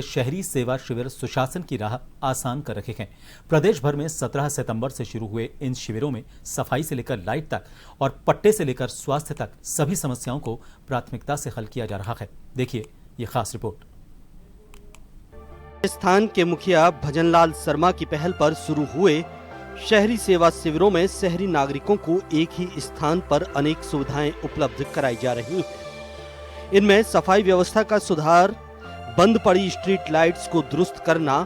शहरी सेवा शिविर सुशासन की राह आसान कर रहे हैं। प्रदेश भर में 17 सितंबर से शुरू हुए इन शिविरों में सफाई से लेकर लाइट तक और पट्टे से लेकर स्वास्थ्य तक सभी समस्याओं को प्राथमिकता से हल किया जा रहा है। देखिए ये खास रिपोर्ट। स्थान के मुखिया भजनलाल शर्मा की पहल पर शुरू हुए शहरी सेवा शिविरों में शहरी नागरिकों को एक ही स्थान पर अनेक सुविधाएं उपलब्ध कराई जा रही हैं। इनमें सफाई व्यवस्था का सुधार, बंद पड़ी स्ट्रीट लाइट्स को दुरुस्त करना,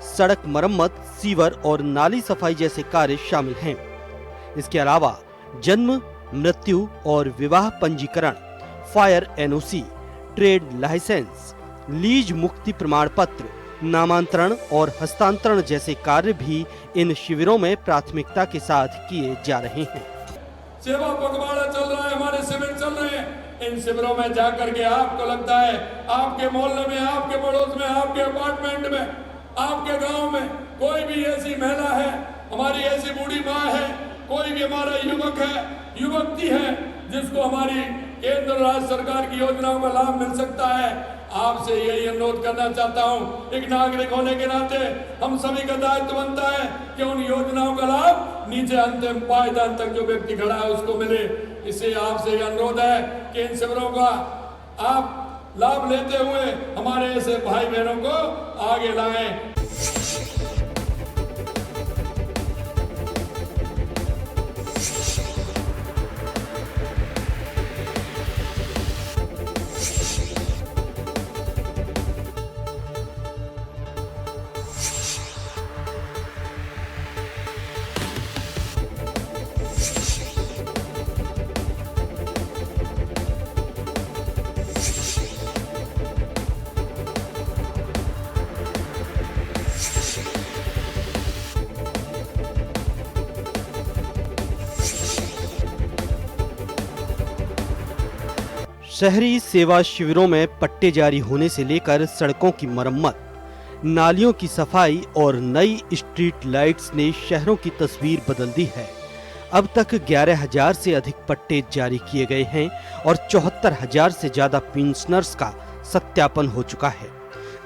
सड़क मरम्मत, सीवर और नाली सफाई जैसे कार्य शामिल हैं। इसके अलावा जन्म, मृत्यु और विवाह पंजीकरण, fire NOC, trade licence, lease मुक्ति प्रमाण पत्र, नामांतरण और हस्तांतरण जैसे कार्य भी इन शिविरों में प्राथमिकता के साथ किए जा रहे हैं। सेवा पखवाड़ा चल रहा है, हमारे शिविर चल रहे हैं। इन शिविरों में जाकर के आपको लगता है आपके मोहल्ले में, आपके पड़ोस में, आपके अपार्टमेंट में, आपके गांव में कोई भी ऐसी महिला है, हमारी ऐसी बूढ़ी माँ है, कोई भी हमारा युवक है, युवती है जिसको हमारी केंद्र और राज्य सरकार की योजनाओं का लाभ मिल सकता है। आपसे यही अनुरोध करना चाहता हूं, एक नागरिक होने के नाते हम सभी का दायित्व बनता है कि उन योजनाओं का लाभ नीचे अंतिम पायदान तक जो व्यक्ति खड़ा है उसको मिले। इससे आपसे यह अनुरोध है कि इन शिविरों का आप लाभ लेते हुए हमारे ऐसे भाई बहनों को आगे लाएं। शहरी सेवा शिविरों में पट्टे जारी होने से लेकर सड़कों की मरम्मत, नालियों की सफाई और नई स्ट्रीट लाइट्स ने शहरों की तस्वीर बदल दी है। अब तक 11,000 से अधिक पट्टे जारी किए गए हैं और 74,000 से ज्यादा पेंशनर्स का सत्यापन हो चुका है।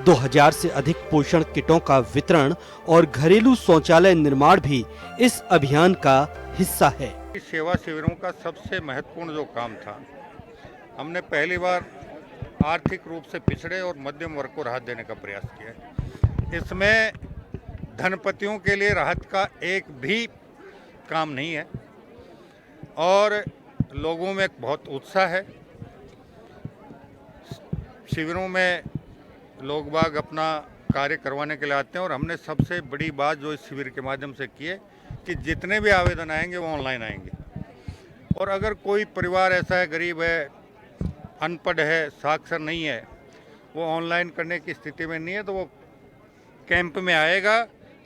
2,000 से अधिक पोषण किटों का वितरण और घरेलू शौचालय निर्माण भी इस अभियान का हिस्सा है। सेवा शिविरों का सबसे महत्वपूर्ण जो काम था, हमने पहली बार आर्थिक रूप से पिछड़े और मध्यम वर्ग को राहत देने का प्रयास किया। इसमें धनपतियों के लिए राहत का एक भी काम नहीं है और लोगों में बहुत उत्साह है। शिविरों में लोग बाग अपना कार्य करवाने के लिए आते हैं और हमने सबसे बड़ी बात जो इस शिविर के माध्यम से की है कि जितने भी आवेदन आएंगे वो ऑनलाइन आएंगे। और अगर कोई परिवार ऐसा है, गरीब है, अनपढ़ है, साक्षर नहीं है, वो ऑनलाइन करने की स्थिति में नहीं है, तो वो कैंप में आएगा,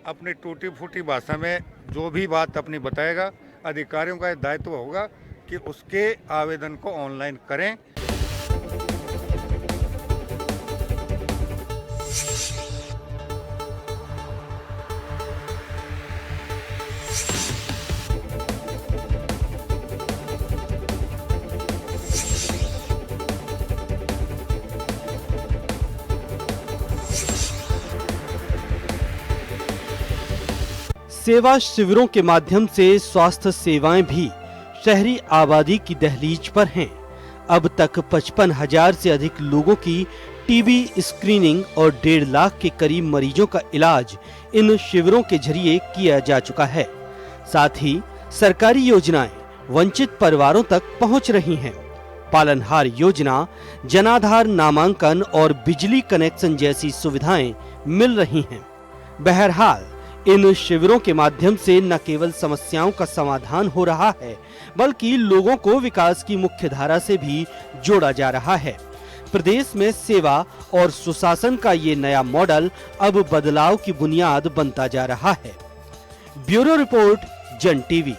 अपनी टूटी फूटी भाषा में जो भी बात अपनी बताएगा। अधिकारियों का दायित्व होगा कि उसके आवेदन को ऑनलाइन करें। सेवा शिविरों के माध्यम से स्वास्थ्य सेवाएं भी शहरी आबादी की दहलीज पर हैं। अब तक 55,000 से अधिक लोगों की टीबी स्क्रीनिंग और 1.5 लाख के करीब मरीजों का इलाज इन शिविरों के जरिए किया जा चुका है। साथ ही सरकारी योजनाएं वंचित परिवारों तक पहुंच रही हैं। पालनहार योजना, जनाधार नामांकन और बिजली कनेक्शन जैसी सुविधाएं मिल रही हैं। बहरहाल इन शिविरों के माध्यम से न केवल समस्याओं का समाधान हो रहा है, बल्कि लोगों को विकास की मुख्य धारा से भी जोड़ा जा रहा है। प्रदेश में सेवा और सुशासन का ये नया मॉडल अब बदलाव की बुनियाद बनता जा रहा है। ब्यूरो रिपोर्ट, जन टीवी।